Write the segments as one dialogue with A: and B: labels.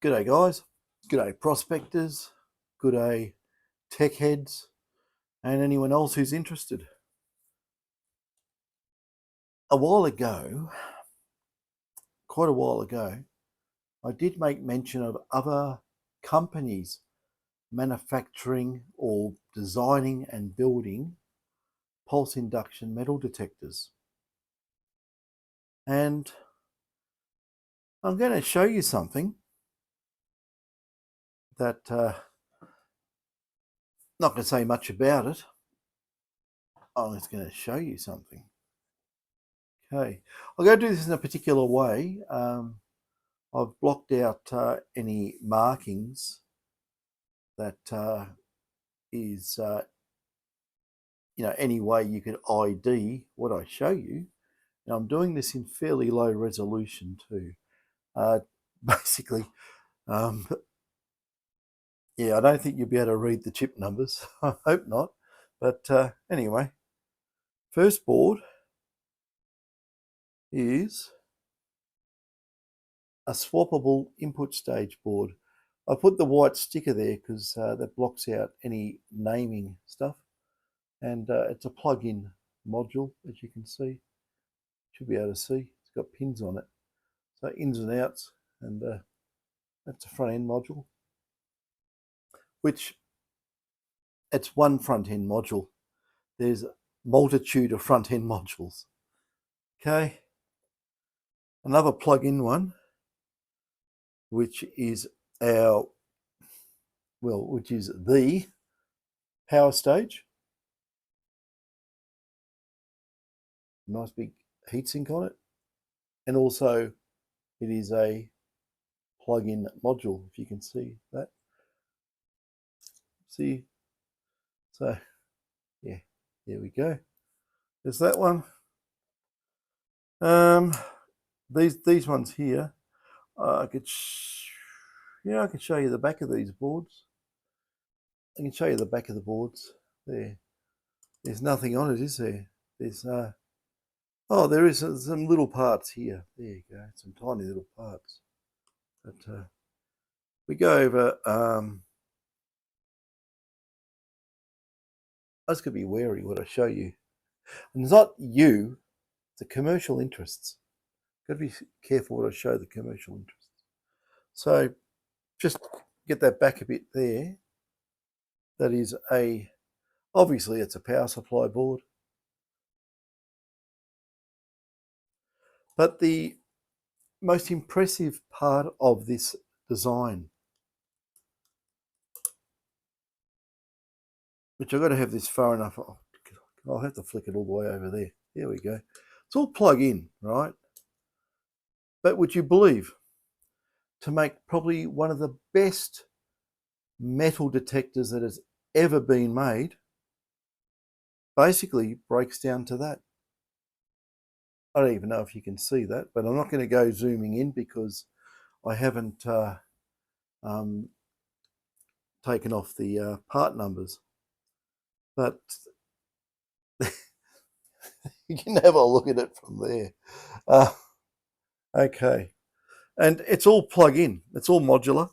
A: G'day guys, g'day prospectors, g'day tech heads and anyone else who's interested. A while ago, quite a while ago, I did make mention of other companies manufacturing or designing and building pulse induction metal detectors. And I'm going to show you something that not going to say much about it. I'm just going to show you something. Okay, I'm going to do this in a particular way. I've blocked out any markings that is, any way you could ID what I show you. And I'm doing this in fairly low resolution too. Basically, yeah, I don't think you'll be able to read the chip numbers. I hope not. But anyway, first board is a swappable input stage board. I put the white sticker there because that blocks out any naming stuff. And it's a plug-in module, as you can see. Should be able to see. It's got pins on it. So ins and outs, and that's a front-end module. Which, it's one front-end module. There's a multitude of front-end modules. Okay. Another plug-in one, which is the power stage. Nice big heatsink on it. And also it is a plug-in module, if you can see that. See? So yeah, there we go. There's that one. These ones here, I could show you the back of these boards. I can show you the back of the boards there. There's nothing on it, is there? There's oh, there is some little parts here. There you go, some tiny little parts. But we go over. I was going to be wary what I show you. And it's not you, the commercial interests. Got to be careful what I show the commercial interests. So just get that back a bit there. That is obviously it's a power supply board. But the most impressive part of this design, which I've got to have this far enough, I'll have to flick it all the way over there. There we go. It's all plug in, right? But would you believe, to make probably one of the best metal detectors that has ever been made, basically breaks down to that. I don't even know if you can see that, but I'm not going to go zooming in because I haven't taken off the part numbers. But you can have a look at it from there. Okay, and it's all plug-in. It's all modular,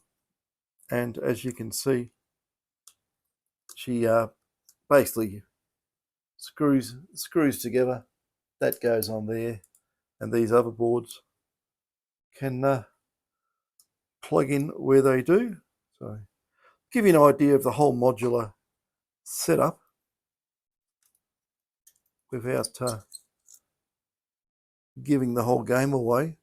A: and as you can see, she basically screws together. That goes on there, and these other boards can plug in where they do. So, give you an idea of the whole modular setup without giving the whole game away.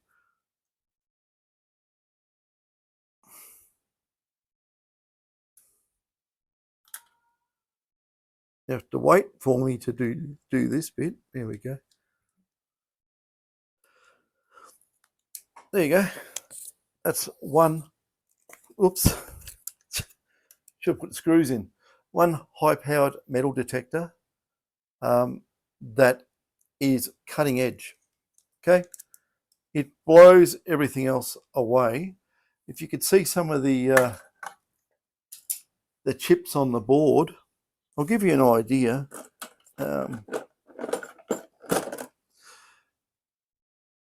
A: You have to wait for me to do this bit. There we go. There you go. That's one. Oops. Should have put screws in. One high-powered metal detector that is cutting edge. Okay. It blows everything else away. If you could see some of the chips on the board, I'll give you an idea.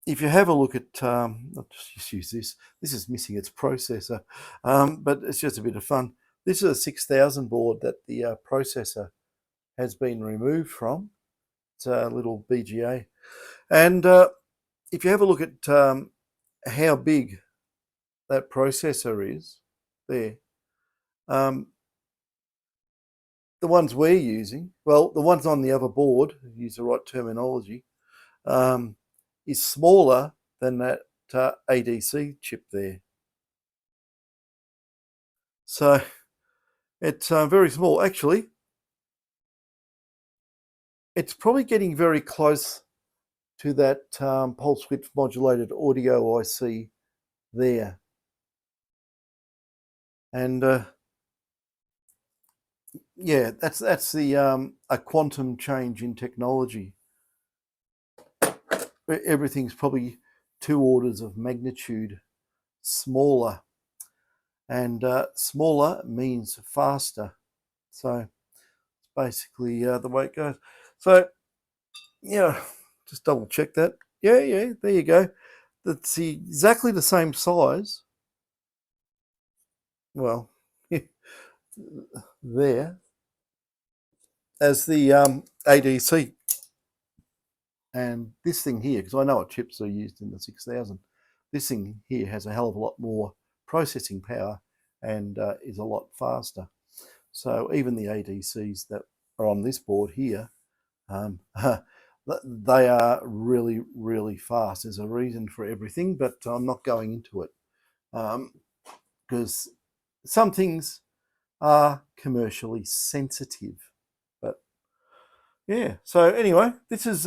A: if you have a look at, I'll just use this. This is missing its processor, but it's just a bit of fun. This is a 6000 board that the processor has been removed from. It's a little BGA. And if you have a look at how big that processor is there, the ones we're using, well, the ones on the other board, use the right terminology, is smaller than that ADC chip there. So it's very small. Actually, it's probably getting very close to that pulse width modulated audio IC there. And yeah, that's the a quantum change in technology. Everything's probably 2 orders of magnitude smaller, and smaller means faster. So basically the way it goes. So yeah, just double check that. Yeah, there you go. That's exactly the same size. Well, there as the ADC. And this thing here, because I know what chips are used in the 6000, this thing here has a hell of a lot more processing power and is a lot faster. So even the ADCs that are on this board here, they are really, really fast. There's a reason for everything, but I'm not going into it because some things are commercially sensitive. But yeah, so anyway, this is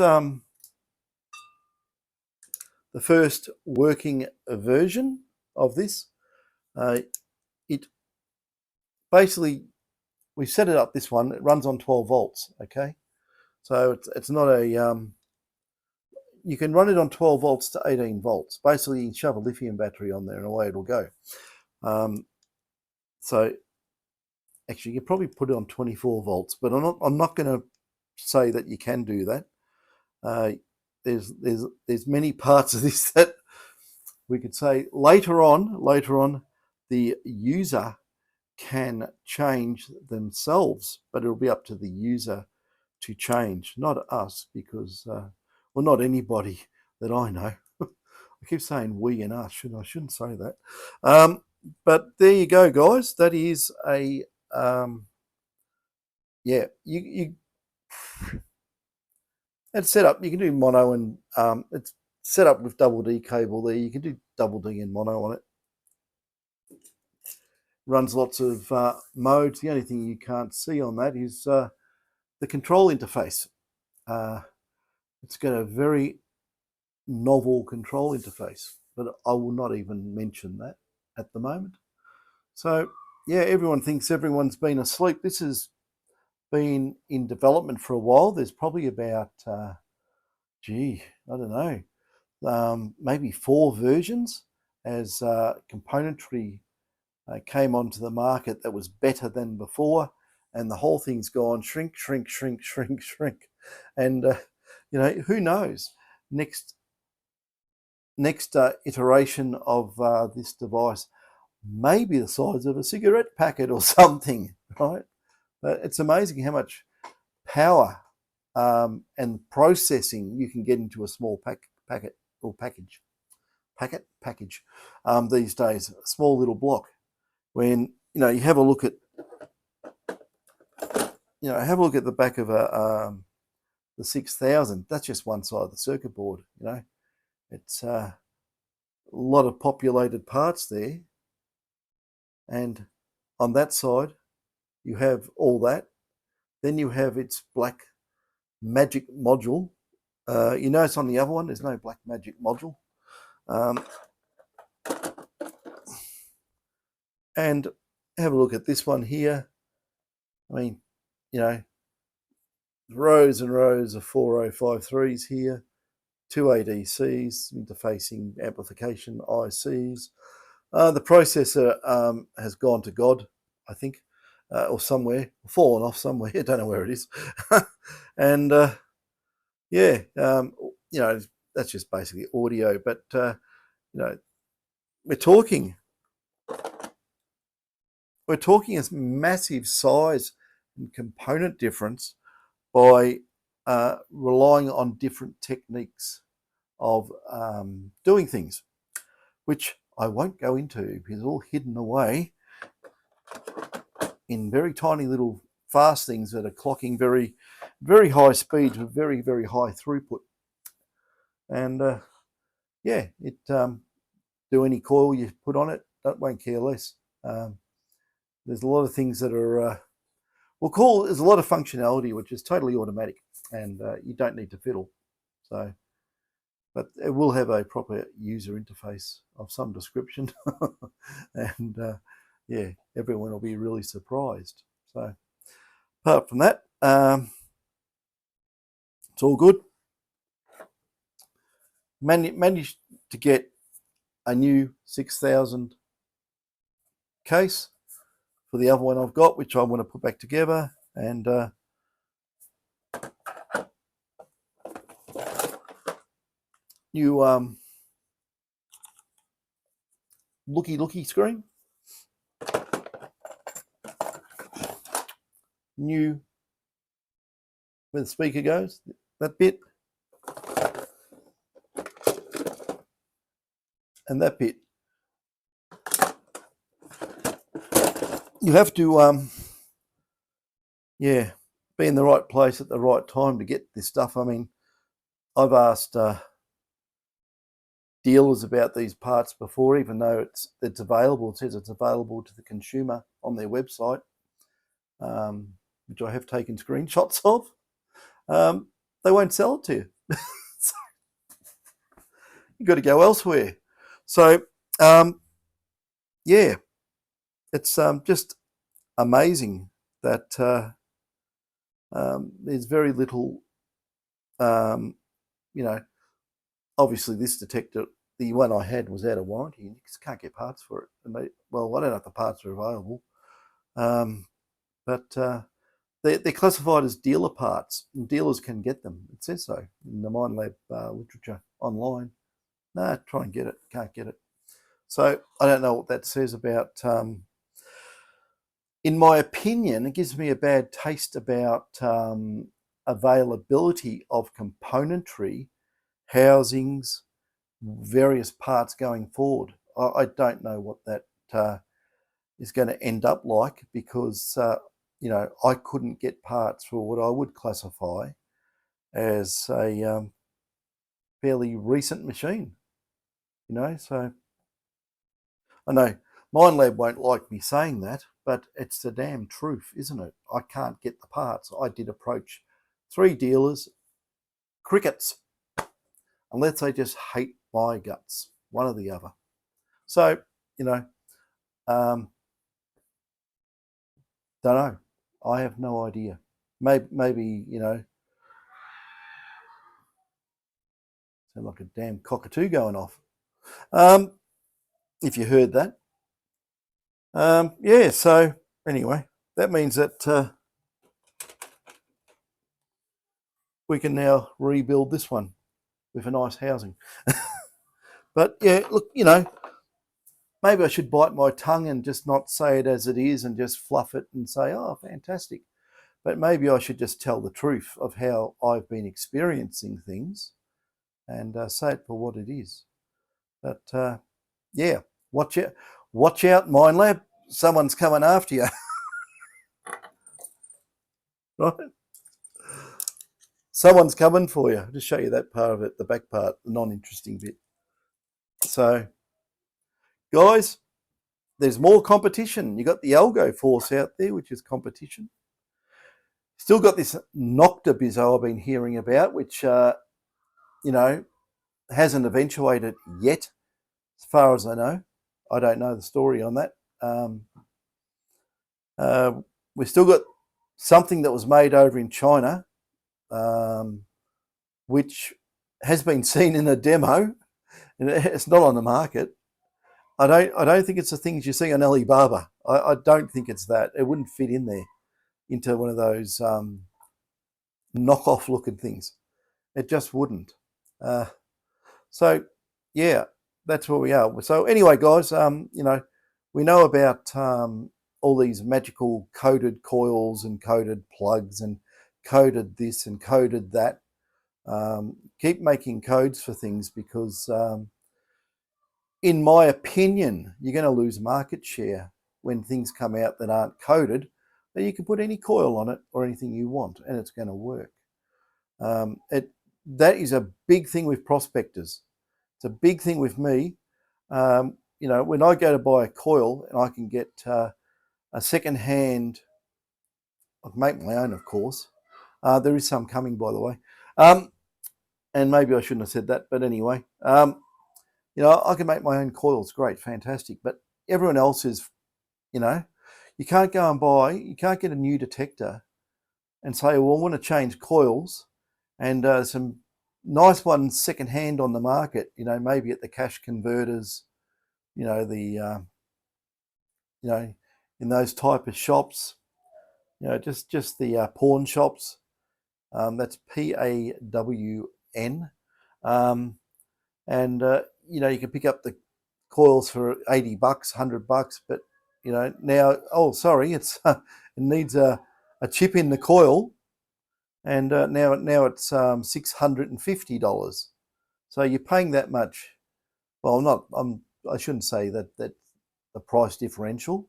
A: the first working version of this. It basically, we set it up, this one, it runs on 12 volts, okay? So it's not a, you can run it on 12 volts to 18 volts. Basically, you can shove a lithium battery on there and away it'll go. So actually, you can probably put it on 24 volts, but I'm not going to say that you can do that. There's many parts of this that we could say later on, the user can change themselves, but it'll be up to the user to change, not us, because well, not anybody that I know. I keep saying we and us, I shouldn't say that. But there you go, guys. That is a yeah. You it's set up. You can do mono, and it's set up with double D cable there. You can do double D and mono on it. Runs lots of modes. The only thing you can't see on that is the control interface. It's got a very novel control interface, but I will not even mention that at the moment. So yeah, everyone thinks everyone's been asleep. This has been in development for a while. There's probably about I don't know, maybe 4 versions as componentry came onto the market that was better than before, and the whole thing's gone shrink, and you know, who knows, next iteration of this device may be the size of a cigarette packet or something, right? But it's amazing how much power and processing you can get into a small package these days, a small little block. When you know, you have a look at the back of the 6000. That's just one side of the circuit board. You know, it's a lot of populated parts there, and on that side you have all that. Then you have its black magic module. You notice on the other one there's no black magic module. And have a look at this one here. I mean, you know, rows and rows of 4053s here, 2 ADCs, interfacing amplification ICs. The processor has gone to God, I think, or somewhere, fallen off somewhere. I don't know where it is. And yeah, you know, that's just basically audio. But you know, we're talking a massive size and component difference by relying on different techniques of doing things, which I won't go into because it's all hidden away in very tiny little fast things that are clocking very, very high speeds with very, very high throughput. And yeah, it do any coil you put on it, that won't care less. There's a lot of things that are there's a lot of functionality which is totally automatic, and you don't need to fiddle. So, but it will have a proper user interface of some description, and yeah, everyone will be really surprised. So, apart from that, it's all good. Managed to get a new 6000 case for the other one I've got, which I want to put back together, and new looky screen, new where the speaker goes, that bit, and that bit. You have to yeah, be in the right place at the right time to get this stuff. I mean, I've asked dealers about these parts before, even though it's available. It says it's available to the consumer on their website, which I have taken screenshots of. They won't sell it to you. So you've got to go elsewhere. So yeah, it's just amazing that there's very little, you know, obviously this detector, the one I had, was out of warranty, and you just can't get parts for it. And well, I don't know if the parts are available, but they're classified as dealer parts, and dealers can get them. It says so in the Minelab literature online. No, try and get it, can't get it. So I don't know what that says about, in my opinion, it gives me a bad taste about availability of componentry, housings, various parts going forward. I don't know what that is going to end up like, because you know, I couldn't get parts for what I would classify as a fairly recent machine, you know. So I know Minelab won't like me saying that, but it's the damn truth, isn't it? I can't get the parts. I did approach 3 dealers, crickets, unless they just hate my guts, one or the other. So, you know, don't know. I have no idea. Maybe, you know, sound like a damn cockatoo going off. If you heard that. Yeah, so anyway, that means that we can now rebuild this one with a nice housing. But yeah, look, you know, maybe I should bite my tongue and just not say it as it is and just fluff it and say, oh, fantastic. But maybe I should just tell the truth of how I've been experiencing things and say it for what it is. But yeah, watch out, Minelab. Someone's coming after you. Right? Someone's coming for you. I'll just show you that part of it, the back part, the non-interesting bit. So, guys, there's more competition. You got the Algo Force out there, which is competition. Still got this Nocta bizzo I've been hearing about, which, you know, hasn't eventuated yet, as far as I know. I don't know the story on that. We've still got something that was made over in China, which has been seen in a demo, and it's not on the market. I don't think it's the things you see on Alibaba. I don't think it's that. It wouldn't fit in there into one of those knockoff looking things. It just wouldn't. So yeah, that's where we are. So anyway, guys, we know about all these magical coded coils and coded plugs and coded this and coded that. Keep making codes for things because, in my opinion, you're going to lose market share when things come out that aren't coded. That you can put any coil on it or anything you want, and it's going to work. That is a big thing with prospectors. It's a big thing with me. When I go to buy a coil and I can get a second-hand, I'd make my own, of course. There is some coming, by the way. And maybe I shouldn't have said that, but anyway. I can make my own coils. Great, fantastic. But everyone else is, you can't go and you can't get a new detector and say, well, I want to change coils, and some nice ones second-hand on the market, maybe at the cash converters, in those type of shops, just the pawn shops. That's PAWN. And you can pick up the coils for $80, $100, but now, oh, sorry, it needs a chip in the coil, and now it's $650. So you're paying that much. Well, I shouldn't say that the price differential,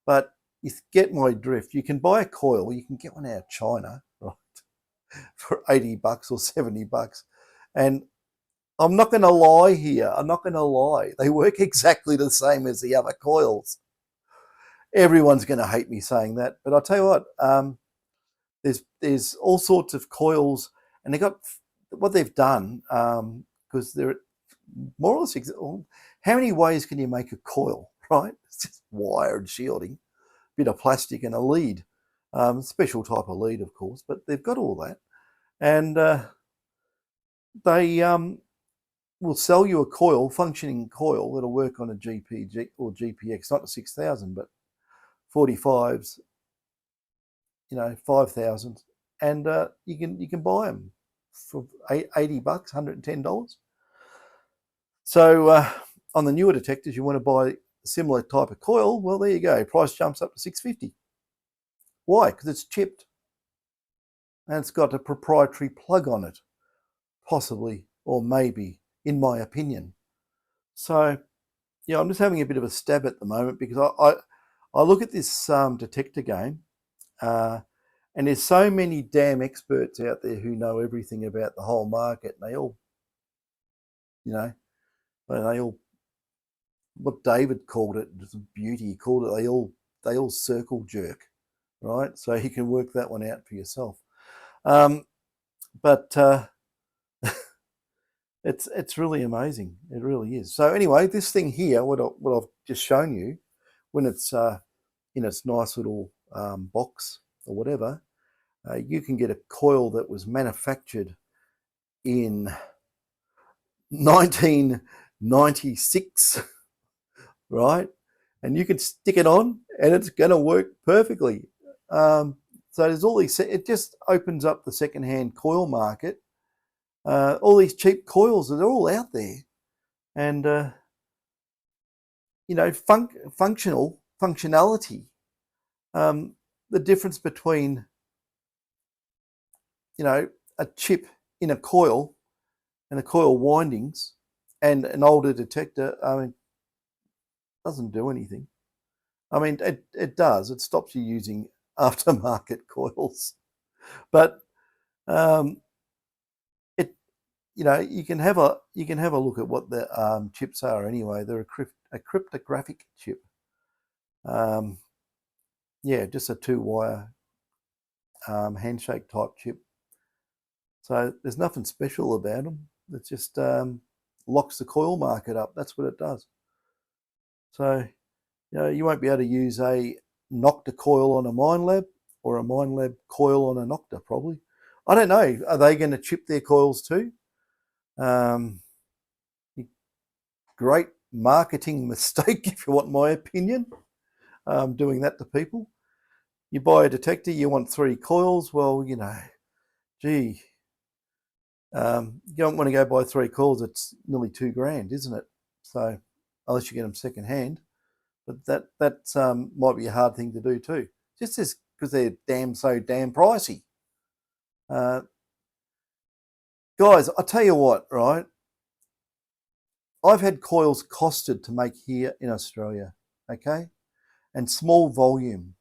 A: but you get my drift. You can buy a coil. You can get one out of China, right, for $80 or $70, and I'm not going to lie here. I'm not going to lie. They work exactly the same as the other coils. Everyone's going to hate me saying that, but I'll tell you what. There's all sorts of coils, and they got what they've done, because they're more or less. How many ways can you make a coil? Right? It's just wire and shielding, bit of plastic and a lead, special type of lead, of course. But they've got all that, and they will sell you a coil, functioning coil that'll work on a GPG or GPX, not a 6000, but 45s, 5,000, and you can buy them for $80, $110. So on the newer detectors, you want to buy a similar type of coil. Well, there you go. Price jumps up to $650. Why? Because it's chipped, and it's got a proprietary plug on it, possibly, or maybe, in my opinion. So I'm just having a bit of a stab at the moment because I look at this detector game, and there's so many damn experts out there who know everything about the whole market, and they all, what David called it, just beauty, he called it, they all circle jerk, right? So you can work that one out for yourself. But it's really amazing. It really is. So anyway, this thing here, what I've just shown you, when it's in its nice little box or whatever, you can get a coil that was manufactured in 1996, right? And you can stick it on and it's going to work perfectly. So there's all these, it just opens up the secondhand coil market. All these cheap coils, they're all out there. And, functionality, the difference between, a chip in a coil and the coil windings and an older detector, doesn't do anything. It does. It stops you using aftermarket coils, but you can have a look at what the chips are anyway. They're a cryptographic chip. Just a 2-wire handshake type chip. So there's nothing special about them. It just locks the coil market up. That's what it does. So you won't be able to use a Nocta coil on a Minelab or a Minelab coil on a Nocta, probably. I don't know. Are they going to chip their coils too? Great marketing mistake, if you want my opinion, doing that to people. You buy a detector, you want 3 coils. Well, gee, You don't want to go buy 3 coils. It's nearly $2,000, isn't it? So unless you get them second hand, but that might be a hard thing to do too. Just because they're so damn pricey. Guys, I tell you what, right? I've had coils costed to make here in Australia, okay? And small volume.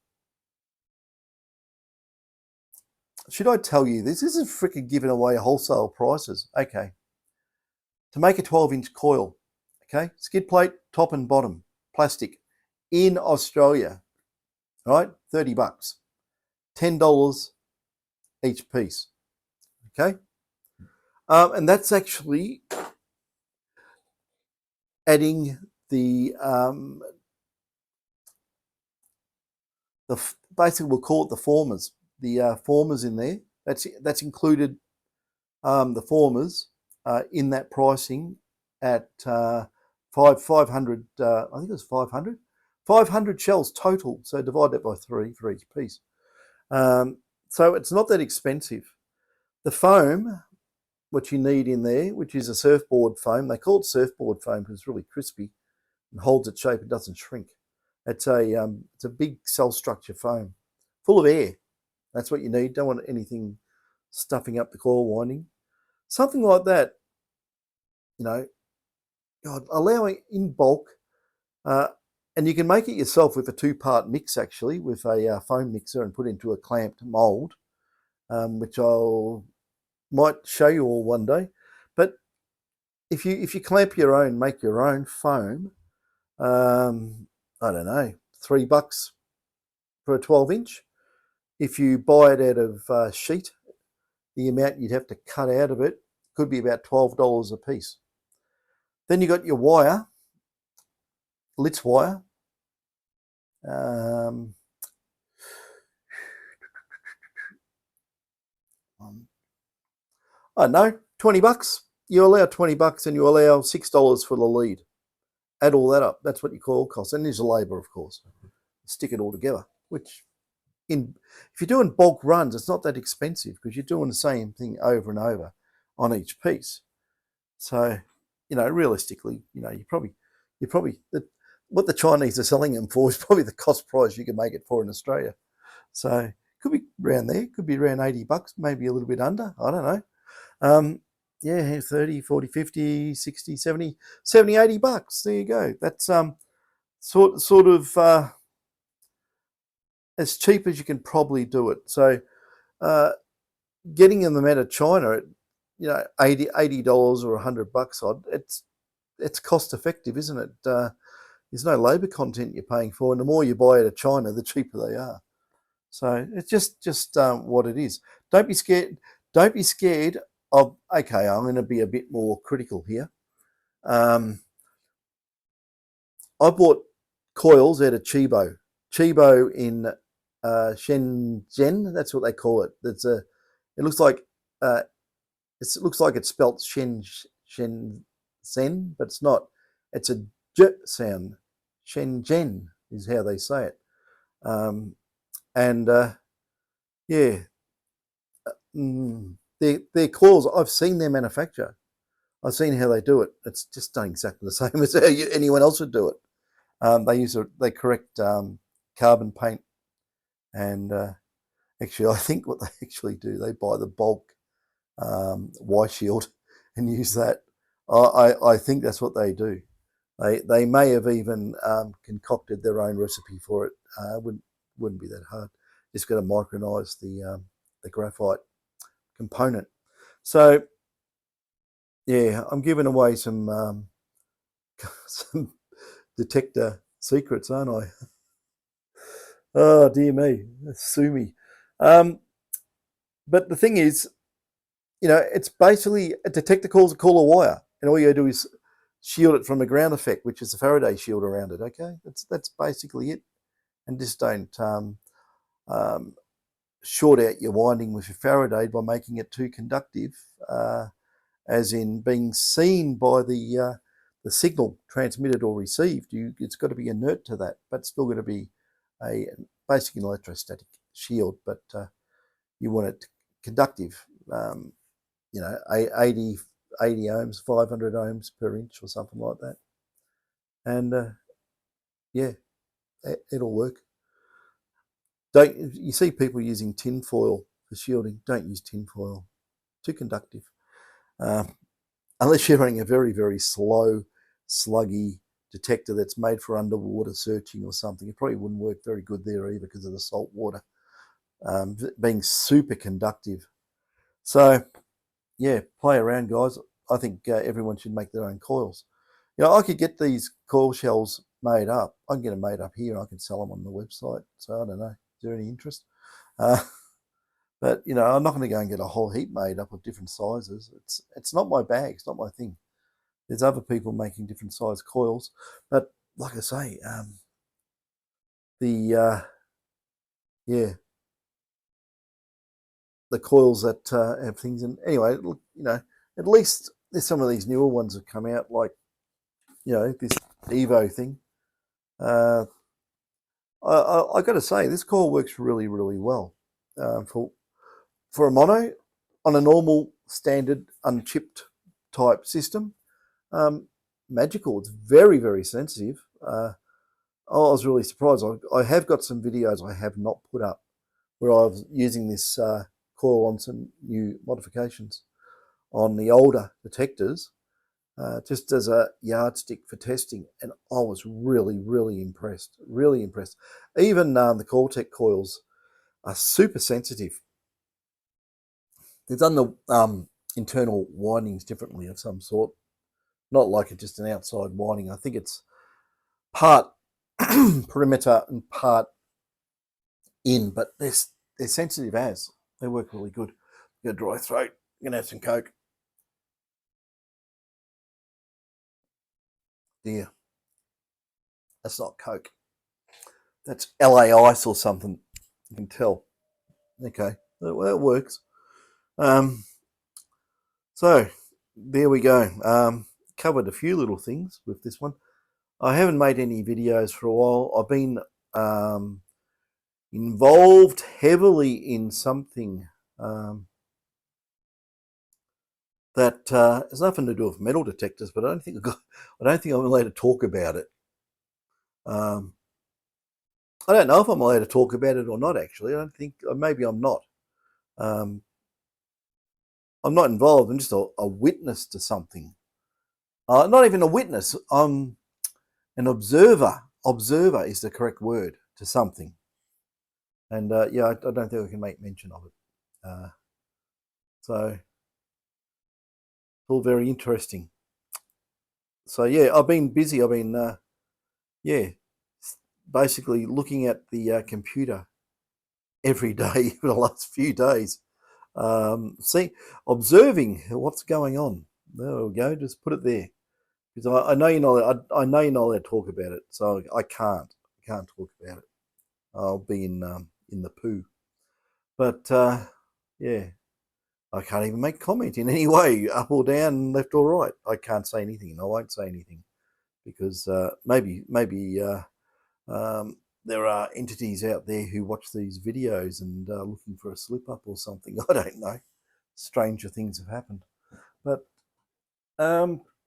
A: Should I tell you this? This is freaking giving away wholesale prices. Okay. To make a 12-inch coil, okay? Skid plate, top and bottom, plastic, in Australia, right? $30. $10 each piece, okay? And that's actually adding the basically we'll call it the formers. The formers in there. That's included. The formers in that pricing at 500. I think it was 500. 500 shells total. So divide that by 3 for each piece. So it's not that expensive. The foam, what you need in there, which is a surfboard foam. They call it surfboard foam because it's really crispy and holds its shape. It doesn't shrink. It's a big cell structure foam, full of air. That's what you need. Don't want anything stuffing up the coil winding. Something like that, God, allowing in bulk, and you can make it yourself with a 2-part mix actually, with a foam mixer and put into a clamped mold, which might show you all one day. But if you clamp your own, make your own foam, I don't know, $3 for a 12-inch. If you buy it out of sheet, the amount you'd have to cut out of it could be about $12 a piece. Then you got your wire, Litz wire. I don't know, $20. You allow $20 and you allow $6 for the lead. Add all that up. That's what your coil costs. And there's the labour, of course. Stick it all together, which if you're doing bulk runs, it's not that expensive because you're doing the same thing over and over on each piece. So, realistically, you probably what the Chinese are selling them for is probably the cost price you can make it for in Australia. So could be around there, could be around $80, maybe a little bit under. I don't know. Yeah, 30, 40, 50, 60, 70, 70, $80. There you go. That's sort of as cheap as you can probably do it. So getting them out of China at $80 or $100 odd, it's cost effective, isn't it? There's no labour content you're paying for, and the more you buy out of China, the cheaper they are. So it's just what it is. Don't be scared. Don't be scared of. Okay, I'm going to be a bit more critical here. I bought coils out of Chibo. Chibo in Shenzhen. That's what they call it. It looks like it's spelt Shenzhen, but it's not. It's a J sound. Shenzhen is how they say it. Yeah, their coils, I've seen their manufacture. I've seen how they do it. It's just done exactly the same as how anyone else would do it. They correct carbon paint, and actually, I think what they actually do, they buy the bulk Y shield and use that. I think that's what they do. They may have even concocted their own recipe for it. Wouldn't be that hard. Just got to micronise the graphite component. So yeah, I'm giving away some some detector secrets, aren't I? Oh dear me, sue me. But the thing is, it's basically a detector calls a call a wire, and all you do is shield it from a ground effect, which is a Faraday shield around it. Okay, that's basically it. And just don't short out your winding with your Faraday by making it too conductive, as in being seen by the signal transmitted or received. It's got to be inert to that, but still going to be basically an electrostatic shield, but you want it conductive. 80 ohms, 500 ohms per inch or something like that. And yeah, it'll work. Don't you see people using tin foil for shielding? Don't use tin foil. Too conductive. Unless you're running a very, very slow, sluggy detector that's made for underwater searching or something. It probably wouldn't work very good there either because of the salt water being super conductive. So yeah, play around, guys. I think everyone should make their own coils. I could get these coil shells made up. I can get them made up here. I can sell them on the website. So I don't know. Is there any interest? But I'm not going to go and get a whole heap made up of different sizes. It's not my bag. It's not my thing. There's other people making different size coils. But like I say, the coils that have things in. Anyway, at least there's some of these newer ones that come out, like this Evo thing. I got to say, this coil works really, really well for a mono on a normal standard unchipped type system. Magical. It's very, very sensitive. I was really surprised. I have got some videos I have not put up where I was using this coil on some new modifications on the older detectors, just as a yardstick for testing, and I was really, really impressed. Really impressed. Even the Cortec coils are super sensitive. They've done the internal windings differently of some sort, not like it's just an outside winding. I think it's part perimeter and part in, but they're sensitive as. They work really good. You got a dry throat, you're going to have some Coke. Yeah, that's not Coke. That's LA Ice or something. You can tell. Okay, well, it works. So there we go. Covered a few little things with this one. I haven't made any videos for a while. I've been involved heavily in something that has nothing to do with metal detectors, but I don't think I'm allowed to talk about it. I don't know if I'm allowed to talk about it or not. Actually, I don't think. Maybe I'm not. I'm not involved. I'm just a witness to something. Not even a witness. I'm an observer. Observer is the correct word to something. And yeah, I don't think I can make mention of it. So it's all very interesting. So yeah, I've been busy. I've been basically looking at the computer every day for the last few days. Observing what's going on. There we go. Just put it there, because I know you're not. I know you're not allowed to talk about it, so I can't. I can't talk about it. I'll be in the poo. But yeah, I can't even make comment in any way, up or down, left or right. I can't say anything, and I won't say anything because maybe there are entities out there who watch these videos and looking for a slip up or something. I don't know. Stranger things have happened, but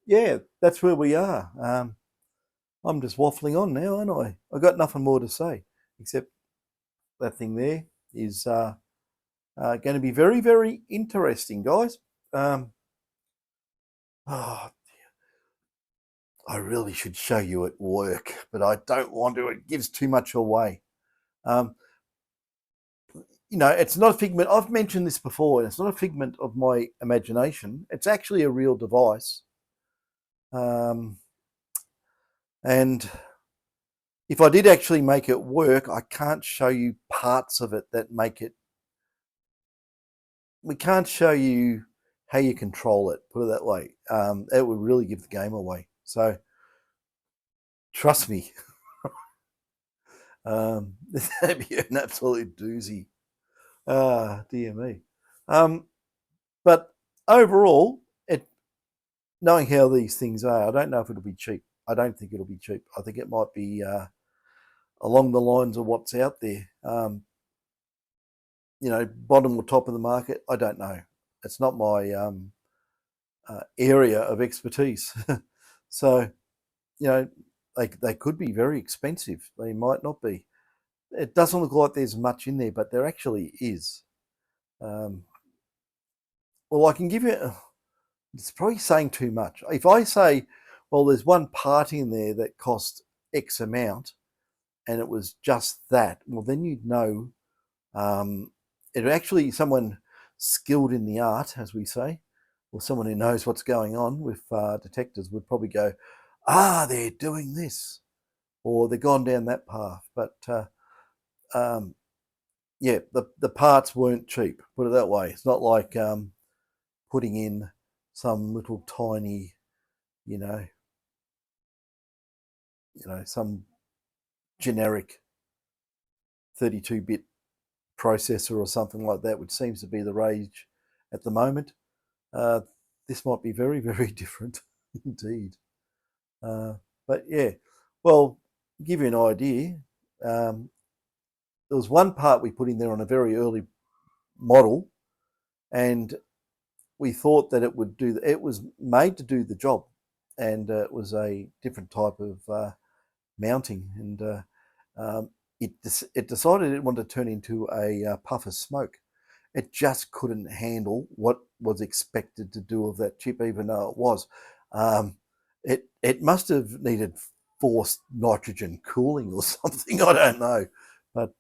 A: yeah, that's where we are. I'm just waffling on now, aren't I? I've got nothing more to say except that thing there is going to be very, very interesting, guys. Oh, I really should show you at work, but I don't want to. It gives too much away. It's not a figment. I've mentioned this before, and it's not a figment of my imagination. It's actually a real device. And if I did actually make it work, I can't show you parts of it that make it. We can't show you how you control it, put it that way. It would really give the game away. So trust me, that'd be an absolute doozy. Dear me. But overall, knowing how these things are, I don't know if it'll be cheap. I don't think it'll be cheap. I think it might be along the lines of what's out there. Bottom or top of the market, I don't know. it's not my area of expertise. So, you know, they could be very expensive. They might not be. It doesn't look like there's much in there, but there actually is. Well, I can give you, it's probably saying too much. If I say, well, there's one part in there that cost X amount and it was just that, well, then you'd know it actually someone skilled in the art, as we say, or someone who knows what's going on with detectors would probably go, they're doing this, or they've gone down that path. But yeah, the parts weren't cheap, put it that way. It's not like putting in some little tiny, you know, some generic 32-bit processor or something like that, which seems to be the rage at the moment. This might be very, very different indeed. But yeah, well, to give you an idea, there was one part we put in there on a very early model, and we thought that it would do. It was made to do the job, and it was a different type of mounting, and it decided it wanted to turn into a puff of smoke. It just couldn't handle what was expected to do of that chip, even though it was. It must have needed forced nitrogen cooling or something. I don't know, but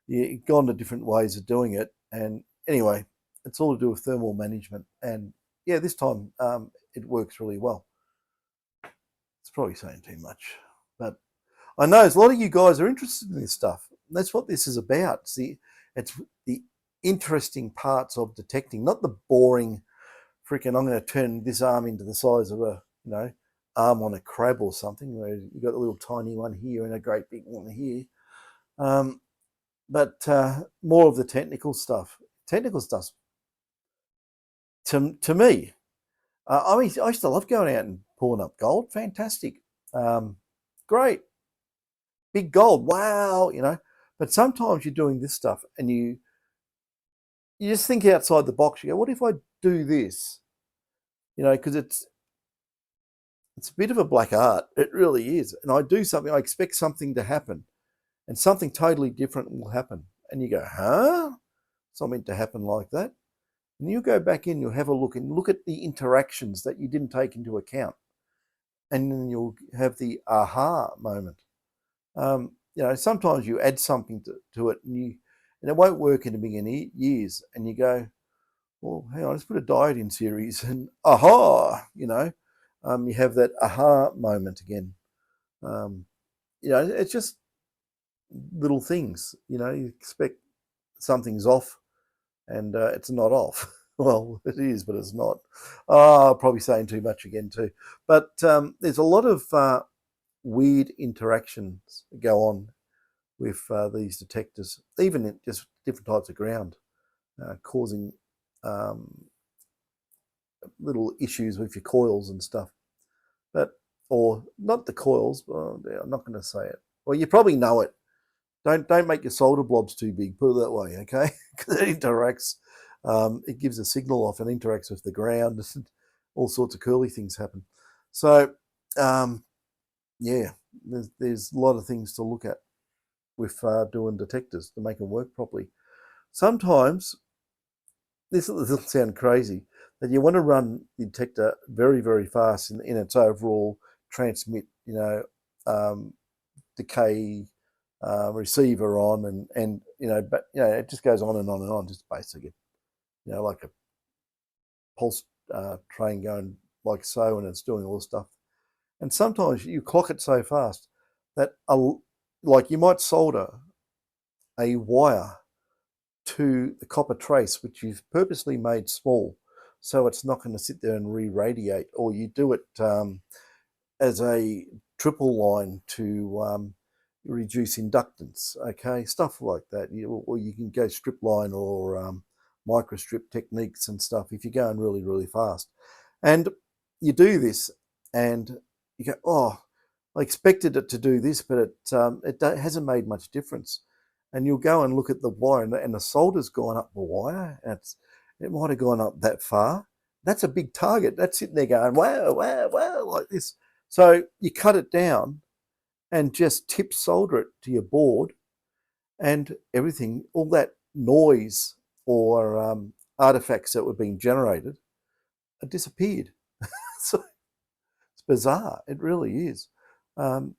A: you've gone to different ways of doing it. And anyway, it's all to do with thermal management. And yeah, this time it works really well. It's probably saying too much, but I know a lot of you guys are interested in this stuff. That's what this is about. See, it's the interesting parts of detecting, not the boring freaking, I'm going to turn this arm into the size of a, arm on a crab or something, where you've got a little tiny one here and a great big one here. But more of the technical stuff. Technical stuff, to me, I mean, I used to love going out and pulling up gold. Fantastic. Great. Big gold. Wow. But sometimes you're doing this stuff and you just think outside the box. You go, what if I do this? Because it's a bit of a black art. It really is. And I do something, I expect something to happen, and something totally different will happen. And you go, huh? It's not meant to happen like that. And you go back in, you'll have a look and look at the interactions that you didn't take into account. And then you'll have the aha moment. Sometimes you add something to it and it won't work in a million years. And you go, well, hang on, let's put a diode in series and aha, you have that aha moment again. It's just little things, you expect something's off and it's not off. Well, it is, but it's not. Probably saying too much again too. But there's a lot of weird interactions that go on with these detectors, even in just different types of ground, causing little issues with your coils and stuff. Or not the coils, but I'm not going to say it. Well, you probably know it. Don't make your solder blobs too big, put it that way, okay? Because it interacts, it gives a signal off and interacts with the ground. All sorts of curly things happen. So, yeah, there's a lot of things to look at with doing detectors to make them work properly. Sometimes, this will sound crazy, that you want to run the detector very, very fast in its overall transmit, decay receiver on, and but it just goes on and on and on, just basically, like a pulse train going like so, and it's doing all the stuff. And sometimes you clock it so fast that like you might solder a wire to the copper trace, which you've purposely made small, so it's not going to sit there and re-radiate, or you do it as a triple line to reduce inductance, okay, stuff like that. Or you can go strip line or microstrip techniques and stuff if you're going really, really fast. And you do this and you go, oh, I expected it to do this, but it hasn't made much difference. And you'll go and look at the wire, and the solder's gone up the wire. And It might have gone up that far. That's a big target. That's sitting there going, wow, wow, wow, like this. So you cut it down and just tip solder it to your board, and everything, all that noise or artifacts that were being generated, disappeared. So it's bizarre. It really is. Um,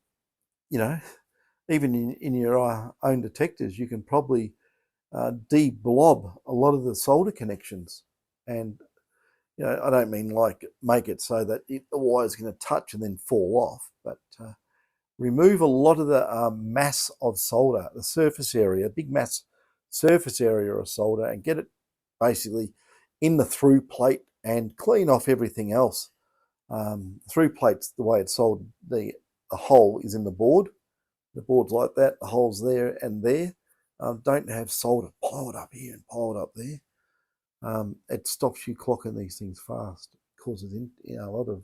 A: you know, even in your own detectors, you can probably de-blob a lot of the solder connections. And I don't mean like make it so that the wire's going to touch and then fall off, but remove a lot of the mass of solder, the surface area, big mass surface area of solder, and get it basically in the through plate and clean off everything else. Through plates, the way it's sold, the hole is in the board. The board's like that, the hole's there and there. Don't have solder piled up here and piled up there. It stops you clocking these things fast. It causes a lot of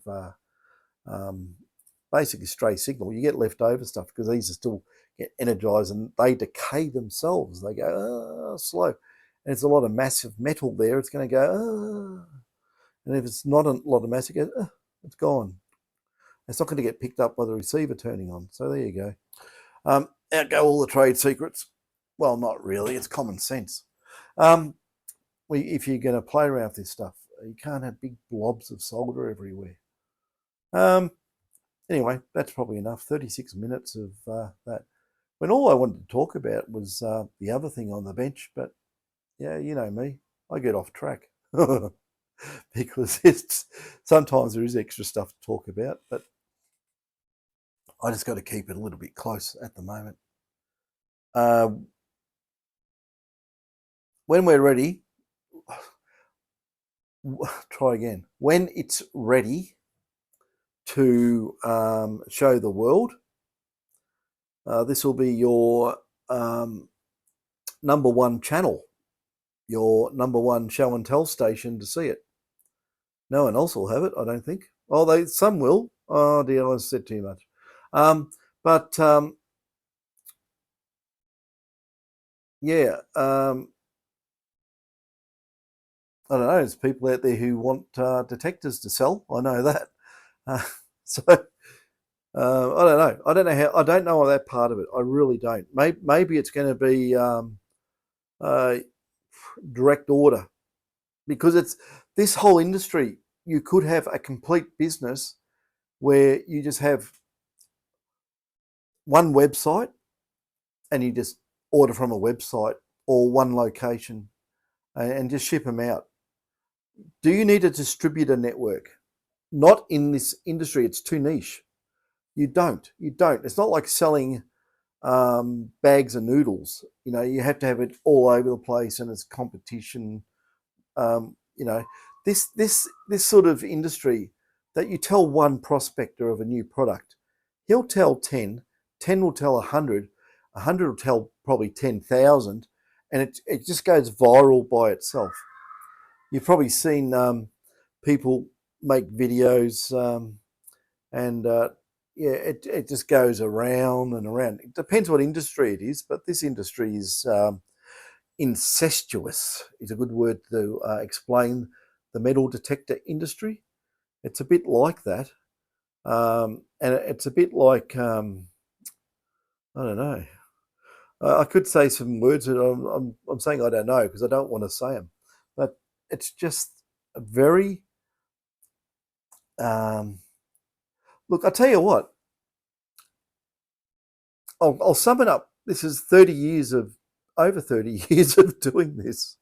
A: basically stray signal. You get leftover stuff because these are still get energized and they decay themselves. They go slow. And it's a lot of massive metal there. It's going to go and if it's not a lot of mass, it goes it's gone. It's not going to get picked up by the receiver turning on. So there you go. Out go all the trade secrets. Well, not really. It's common sense. If you're going to play around with this stuff, you can't have big blobs of solder everywhere. Anyway, that's probably enough. 36 minutes of that. When all I wanted to talk about was the other thing on the bench, but yeah, you know me, I get off track because sometimes there is extra stuff to talk about, but I just got to keep it a little bit close at the moment. When we're ready, try again. When it's ready to show the world, this will be your number one channel, your number one show and tell station to see it. No one else will have it, I don't think. Oh, some will. Oh dear, I said too much. Yeah, I don't know. There's people out there who want detectors to sell. I know that. So I don't know. I don't know how. I don't know that part of it. I really don't. Maybe it's going to be direct order, because it's this whole industry. You could have a complete business where you just have one website and you just order from a website or one location and just ship them out. Do you need a distributor network? Not in this industry. It's too niche. You don't. It's not like selling bags of noodles. You have to have it all over the place, and it's competition. This sort of industry that you tell one prospector of a new product, he'll tell 10, 10 will tell 100, 100 will tell probably 10,000, and it just goes viral by itself. You've probably seen people make videos and it just goes around and around. It depends what industry it is, but this industry is incestuous, is a good word to explain the metal detector industry. It's a bit like that. And it's a bit like, I don't know. I could say some words that I'm saying I don't know because I don't want to say them. But it's just a very... look, I tell you what. I'll sum it up. This is over 30 years of doing this.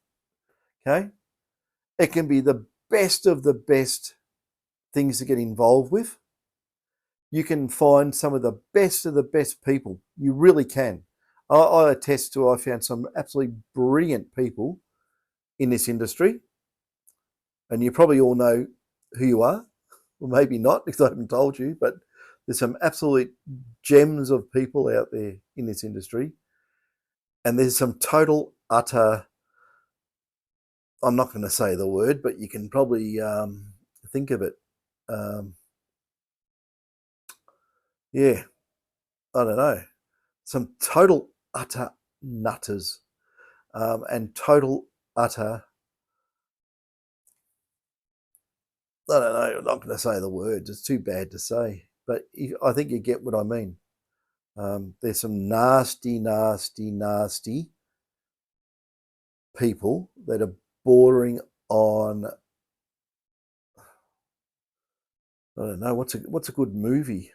A: Okay? It can be the best of the best things to get involved with. You can find some of the best people. You really can. I attest to, I found some absolutely brilliant people in this industry. And you probably all know who you are. Well, maybe not, because I haven't told you, but there's some absolute gems of people out there in this industry. And there's some total, utter, I'm not going to say the word, but you can probably think of it. Yeah, I don't know. Some total, utter nutters and total, utter I don't know, I'm not going to say the words, it's too bad to say, but I think you get what I mean. There's some nasty, nasty, nasty people that are bordering on, I don't know, what's a good movie?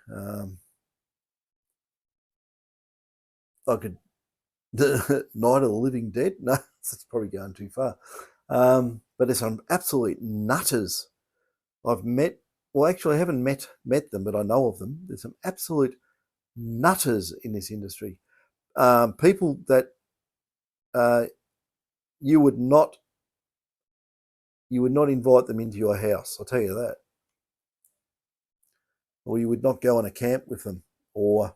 A: I could the Night of the Living Dead. No, that's probably going too far. But there's some absolute nutters I've met. Well, actually, I haven't met them, but I know of them. There's some absolute nutters in this industry. People that uh, you would not invite them into your house. I'll tell you that, or you would not go on a camp with them, or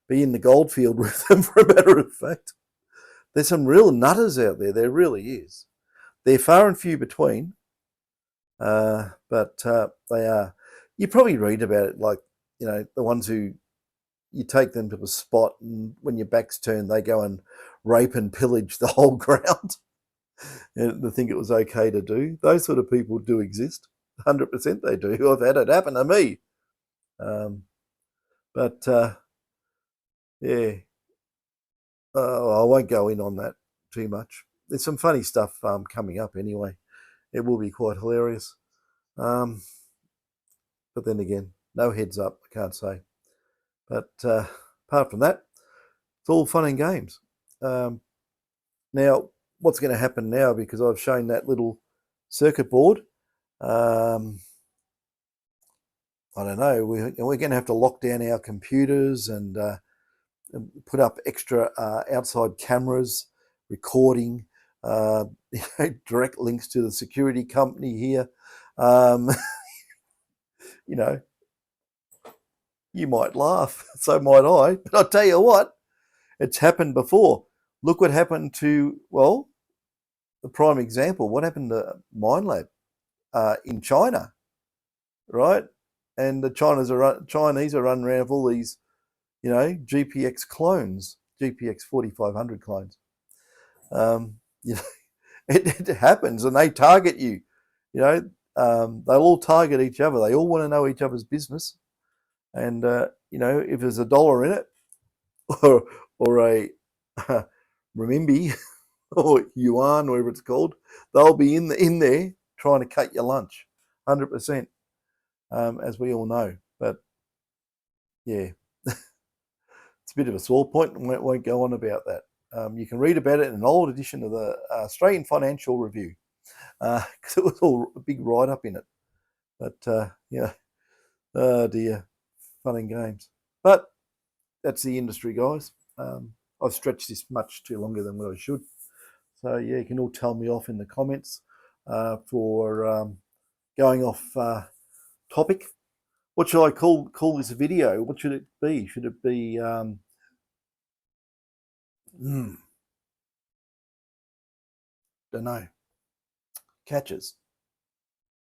A: be in the goldfield with them. For a matter of fact, there's some real nutters out there. There really is. They're far and few between, but they are. You probably read about it, like, the ones who you take them to a spot, and when your back's turned, they go and rape and pillage the whole ground, and they think it was okay to do. Those sort of people do exist. 100% they do. I've had it happen to me. But yeah, I won't go in on that too much. There's some funny stuff coming up anyway. It will be quite hilarious. But then again, no heads up, I can't say. But apart from that, it's all fun and games. Now, what's going to happen now, because I've shown that little circuit board, I don't know, we're going to have to lock down our computers and put up extra outside cameras, recording, direct links to the security company here. You might laugh, so might I, but I'll tell you what, it's happened before. Look what happened to, well, the prime example, what happened to Minelab in China, right? And the Chinese are running around with all these, GPX clones, GPX 4500 clones. It happens, and they target you. They'll all target each other. They all want to know each other's business. And, if there's $1 in it, or a renminbi or yuan, whatever it's called, they'll be in there trying to cut your lunch, 100%, as we all know. But yeah, it's a bit of a sore point, and won't go on about that. You can read about it in an old edition of the Australian Financial Review, because it was all a big write-up in it. But oh dear, fun and games. But that's the industry, guys. I've stretched this much too longer than what I should. So yeah, you can all tell me off in the comments for going off topic. What should I call this video? What should it be? Should it be don't know, catches?